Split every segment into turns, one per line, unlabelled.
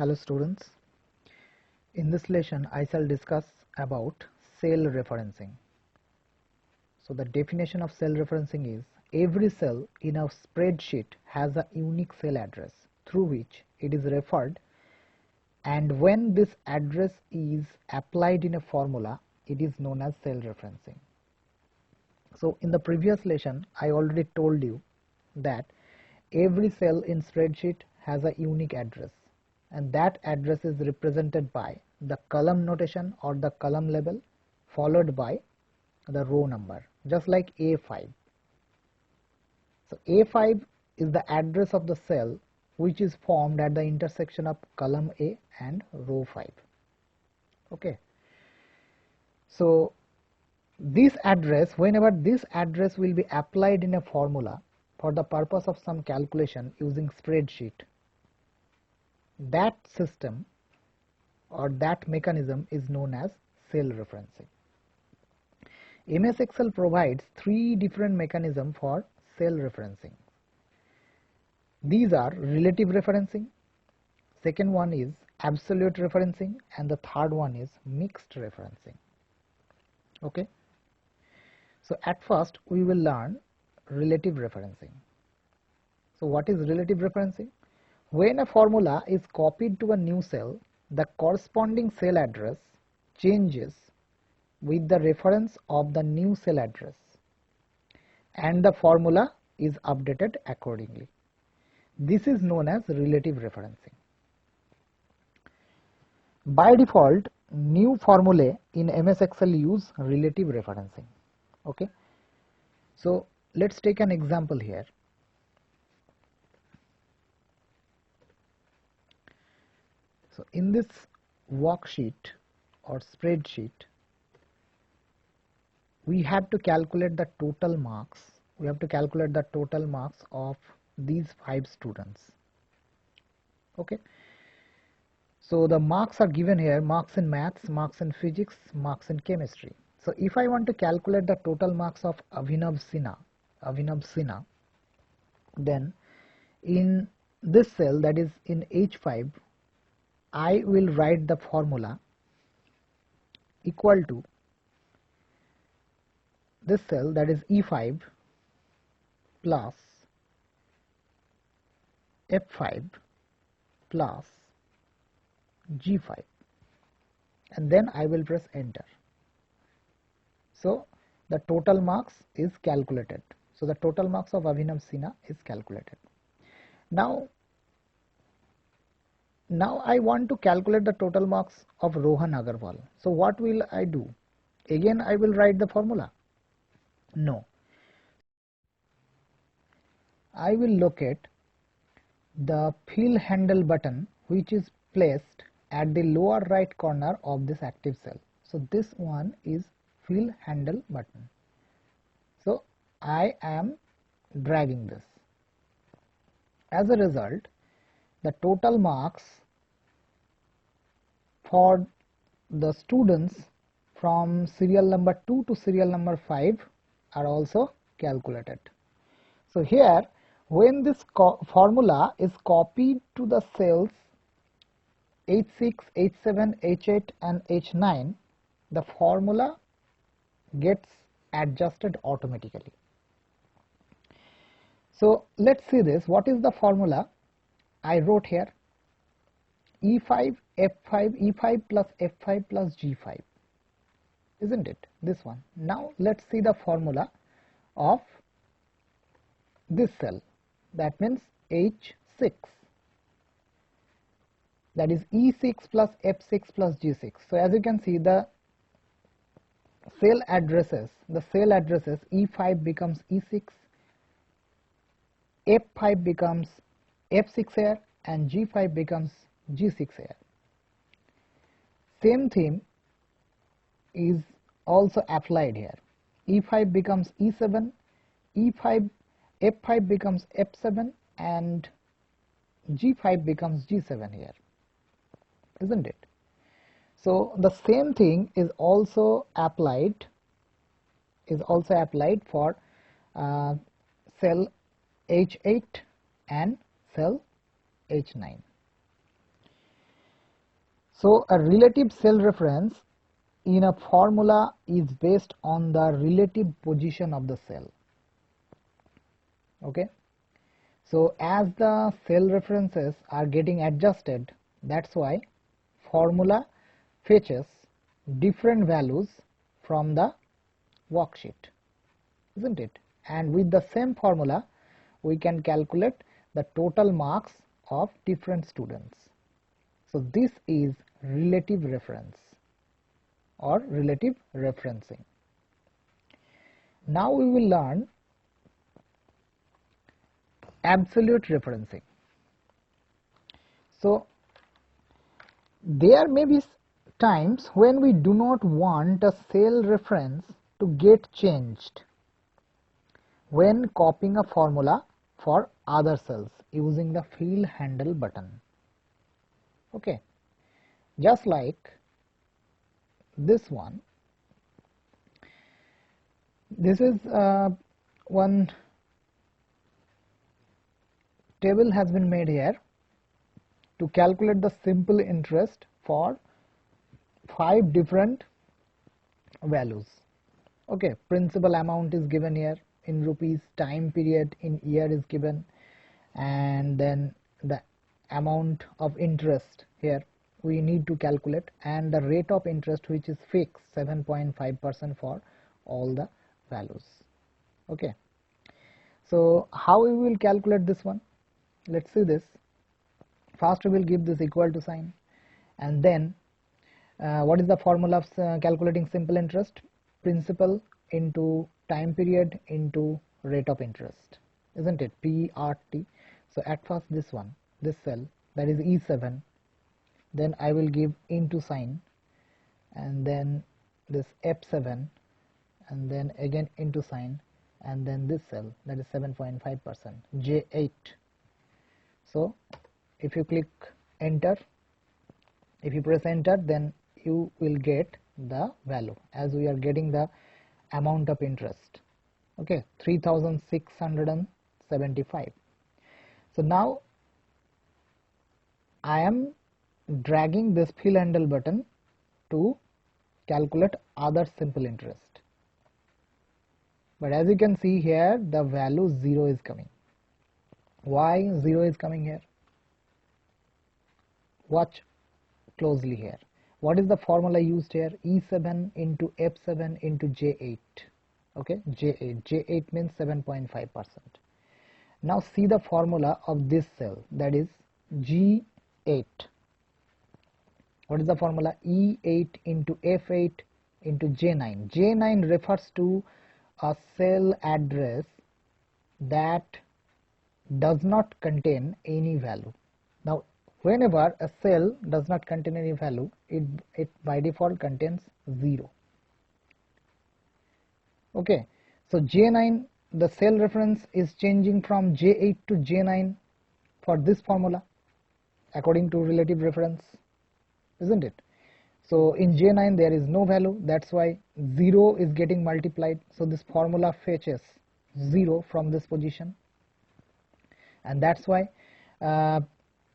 Hello students, in this lesson I shall discuss about cell referencing. So the definition of cell referencing is every cell in a spreadsheet has a unique cell address through which it is referred, and when this address is applied in a formula it is known as cell referencing. So in the previous lesson I already told you that every cell in spreadsheet has a unique address, and that address is represented by the column notation or the column label followed by the row number, just like A5. So A5 is the address of the cell which is formed at the intersection of column A and row 5. Okay, so this address, whenever this address will be applied in a formula for the purpose of some calculation using spreadsheet, that system or that mechanism is known as cell referencing. MS Excel provides three different mechanisms for cell referencing. These are relative referencing, second one is absolute referencing, and the third one is mixed referencing. Okay, so at first we will learn relative referencing. So what is relative referencing? When a formula is copied to a new cell, the corresponding cell address changes with the reference of the new cell address, and the formula is updated accordingly. This is known as relative referencing. By default, new formulae in MS Excel use relative referencing. Okay, so let's take an example here. So in this worksheet or spreadsheet, we have to calculate the total marks. We have to calculate the total marks of these 5 students. Okay, so the marks are given here: marks in maths, marks in physics, marks in chemistry. So if I want to calculate the total marks of Abhinav Sinha, then in this cell, that is in H5, I will write the formula equal to this cell, that is E5 plus F5 plus G5, and then I will press enter. So the total marks is calculated. So the total marks of Abhinav Sinha is calculated. Now I want to calculate the total marks of Rohan Agarwal. So what will I do? Again I will write the formula? No. I will locate the fill handle button which is placed at the lower right corner of this active cell. So this one is fill handle button. So I am dragging this. As a result, the total marks for the students from serial number 2 to serial number 5 are also calculated. So here, when this formula is copied to the cells H6, H7, H8 and H9, the formula gets adjusted automatically. So let's see this. What is the formula I wrote here? E5, F5, E5 plus F5 plus G5, isn't it? This one. Now let's see the formula of this cell, that means H6, that is E6 plus F6 plus G6. So as you can see, the cell addresses E5 becomes E6, F5 becomes F6 here, and G5 becomes G6 here. Same thing is also applied here. E5 becomes E7, F5 becomes F7, and G5 becomes G7 here, isn't it? So the same thing is also applied for cell H8 and cell H9. So a relative cell reference in a formula is based on the relative position of the cell. Okay, so as the cell references are getting adjusted, that's why formula fetches different values from the worksheet, isn't it? And with the same formula we can calculate the total marks of different students. So this is relative reference or relative referencing. Now we will learn absolute referencing. So there may be times when we do not want a cell reference to get changed when copying a formula for other cells using the fill handle button. Okay, just like this one. This is one table has been made here to calculate the simple interest for 5 different values. Okay, principal amount is given here in rupees, time period in year is given, and then the amount of interest here we need to calculate, and the rate of interest which is fixed 7.5% for all the values. Okay, so how we will calculate this one? Let's see this. First we will give this equal to sign, and then what is the formula of calculating simple interest? Principal into time period into rate of interest, isn't it? PRT. So at first this one, this cell, that is E7, then I will give into sign, and then this F7, and then again into sign, and then this cell, that is 7.5%, J8. So if you click enter, if you press enter, then you will get the value, as we are getting the amount of interest. Okay, 3675. So now I am dragging this fill handle button to calculate other simple interest, but as you can see here the value 0 is coming. Why 0 is coming here? Watch closely here. What is the formula used here? E7 into F7 into J8. Okay, J8 means 7.5%. Now see the formula of this cell, that is G8. What is the formula? E8 into F8 into J9. J9 refers to a cell address that does not contain any value. Now whenever a cell does not contain any value, it by default contains 0. Okay, so J9, the cell reference is changing from J8 to J9 for this formula according to relative reference, isn't it? So in J9 there is no value, that's why 0 is getting multiplied. So this formula fetches 0 from this position, and that's why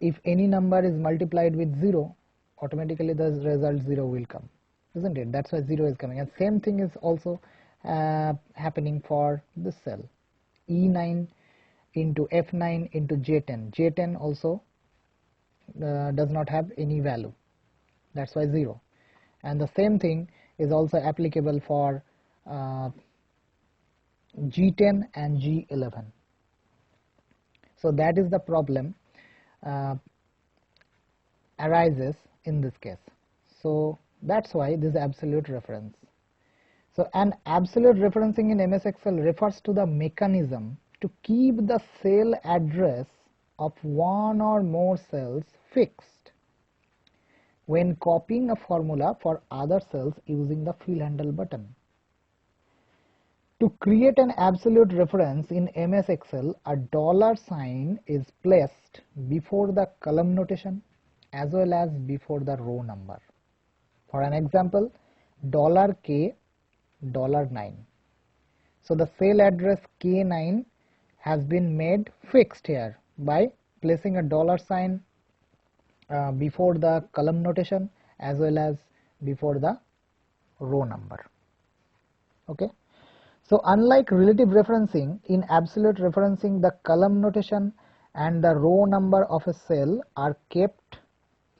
if any number is multiplied with 0, automatically the result 0 will come, isn't it? That's why 0 is coming. And same thing is also happening for this cell, E9 into F9 into J10. J10 also does not have any value, that's why 0. And the same thing is also applicable for G10 and G11. So that is the problem arises in this case. So that's why this absolute reference. So an absolute referencing in MS Excel refers to the mechanism to keep the cell address of one or more cells fixed when copying a formula for other cells using the fill handle button. To create an absolute reference in MS Excel, a $sign is placed before the column notation as well as before the row number. For an example, $K, $9. So the cell address K9 has been made fixed here by placing a $sign before the column notation as well as before the row number. Okay. So unlike relative referencing, in absolute referencing the column notation and the row number of a cell are kept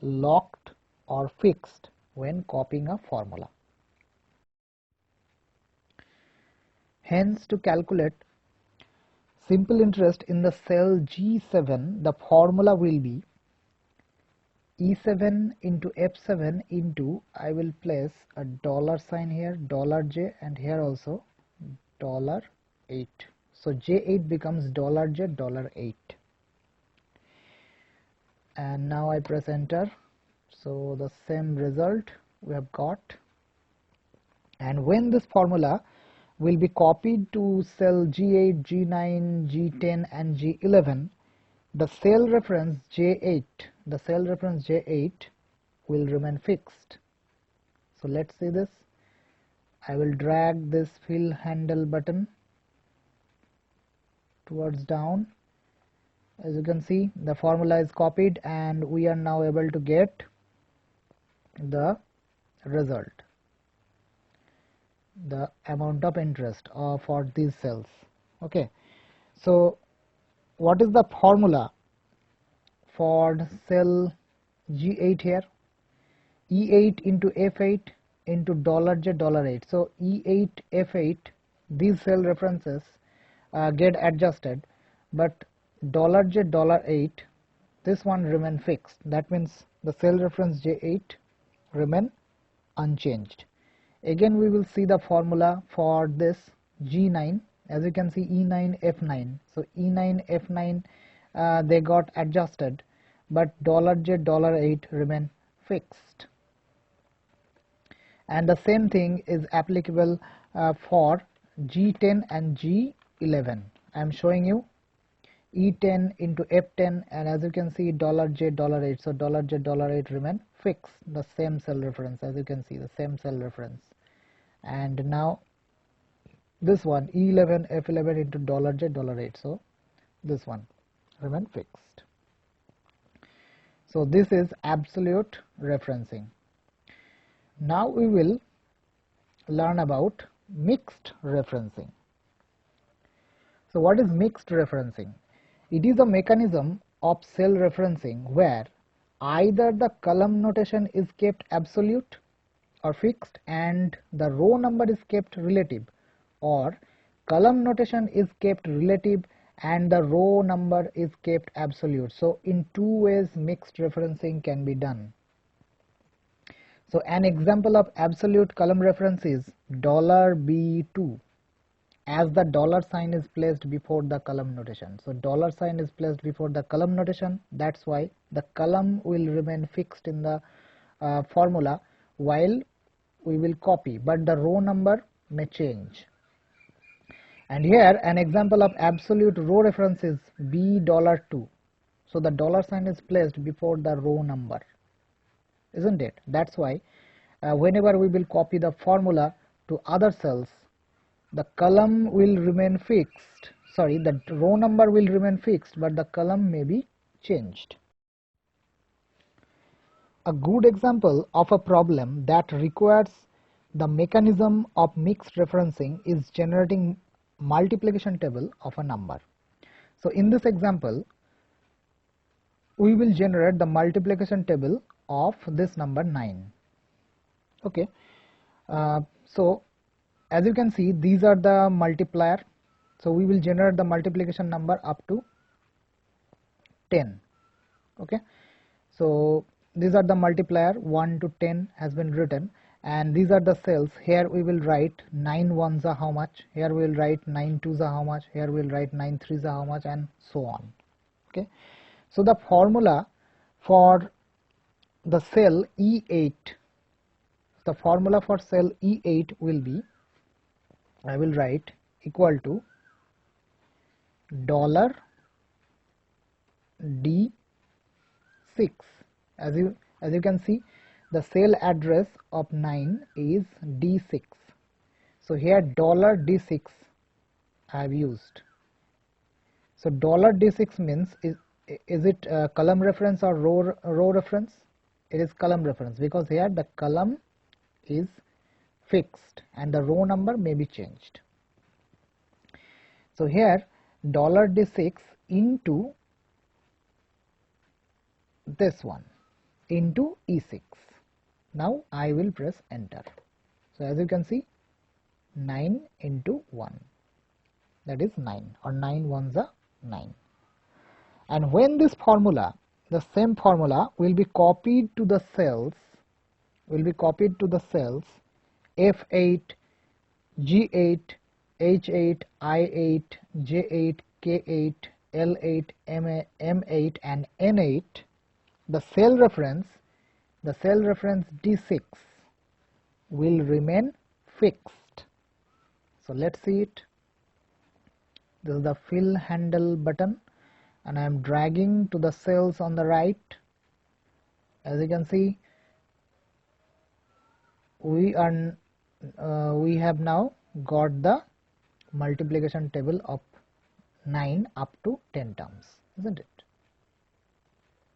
locked or fixed when copying a formula. Hence, to calculate simple interest in the cell G7, the formula will be E7 into F7 into, I will place a dollar sign here, $J, and here also $8. So J8 becomes $J, $8. And now I press enter. So the same result we have got. And when this formula will be copied to cell G8, G9, G10 and G11, the cell reference J8 will remain fixed. So let's see this. I will drag this fill handle button towards down. As you can see, the formula is copied and we are now able to get the result, the amount of interest for these cells. Okay, so what is the formula for the cell G8 here? E8 into F8 into $J, $8. So E8, F8, these cell references get adjusted, but $J, $8, this one remain fixed. That means the cell reference J8 remain unchanged. Again we will see the formula for this G9. As you can see, E9, F9. So E9, F9 they got adjusted, but $J, $8 remain fixed. And the same thing is applicable for G10 and G11. I am showing you E10 into F10, and as you can see $J, $8. So $J, $8 remain fixed, the same cell reference. As you can see, the same cell reference. And now this one E11, F11 into $J, $8. So this one remain fixed. So this is absolute referencing. Now we will learn about mixed referencing. So what is mixed referencing? It is a mechanism of cell referencing where either the column notation is kept absolute or fixed and the row number is kept relative, or column notation is kept relative and the row number is kept absolute. So in two ways mixed referencing can be done. So an example of absolute column reference is $B2, as the dollar sign is placed before the column notation. So dollar sign is placed before the column notation, that's why the column will remain fixed in the formula while we will copy, but the row number may change. And here an example of absolute row reference is $2. So the dollar sign is placed before the row number, isn't it? That's why whenever we will copy the formula to other cells, the column will remain fixed, sorry, the row number will remain fixed, but the column may be changed. A good example of a problem that requires the mechanism of mixed referencing is generating multiplication table of a number. So in this example, we will generate the multiplication table of this number 9. Okay, so as you can see, these are the multiplier. So we will generate the multiplication number up to 10. Okay, so these are the multiplier 1 to 10 has been written, and these are the cells. Here we will write 9 ones are how much, here we will write 9 twos are how much, here we will write 9 threes are how much, and so on. Okay, so the formula for the cell E8, the formula for cell E8 will be, I will write equal to $D6. As you can see, the cell address of 9 is D6. So here $D6 I have used. So $D6 means is it column reference or row reference? It is column reference, because here the column is fixed and the row number may be changed. So here $D6 into this one into E6. Now I will press enter. So as you can see, 9 into 1, that is 9, or 9 ones are 9. And when this formula, the same formula will be copied to the cells, F8, G8, H8, I8, J8, K8, L8, M8 and N8, the cell reference D6 will remain fixed. So let's see it. This is the fill handle button, and I am dragging to the cells on the right. As you can see, we have now got the multiplication table of 9 up to 10 terms, isn't it?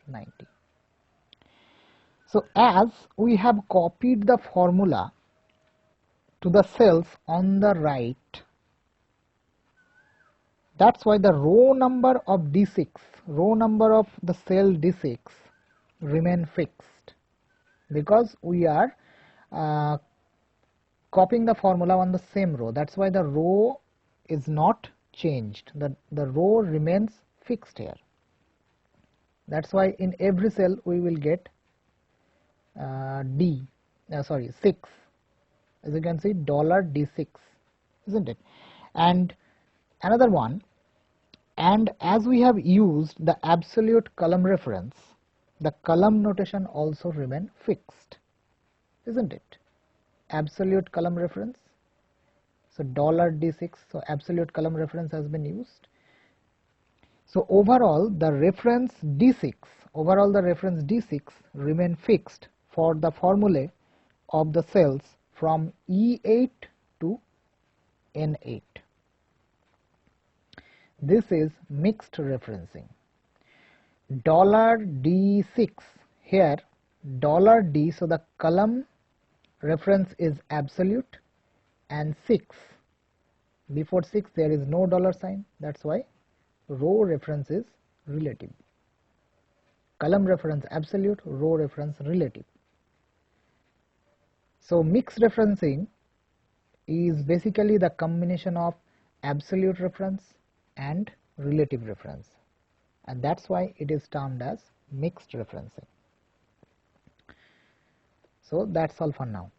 90. So as we have copied the formula to the cells on the right, that's why the row number of D6, row number of the cell D6 remain fixed, because we are copying the formula on the same row. That's why the row is not changed, the row remains fixed here. That's why in every cell we will get 6. As you can see, $D6, isn't it? And another one, and as we have used the absolute column reference, the column notation also remain fixed, isn't it? Absolute column reference, so $D6, so absolute column reference has been used. So overall the reference D6 remain fixed for the formulae of the cells from E8 to N8. This is mixed referencing. $D6 here, $D, so the column reference is absolute, and 6, before 6 there is no $sign, that's why row reference is relative. Column reference absolute, row reference relative. So mixed referencing is basically the combination of absolute reference and relative reference, and that's why it is termed as mixed referencing. So that's all for now.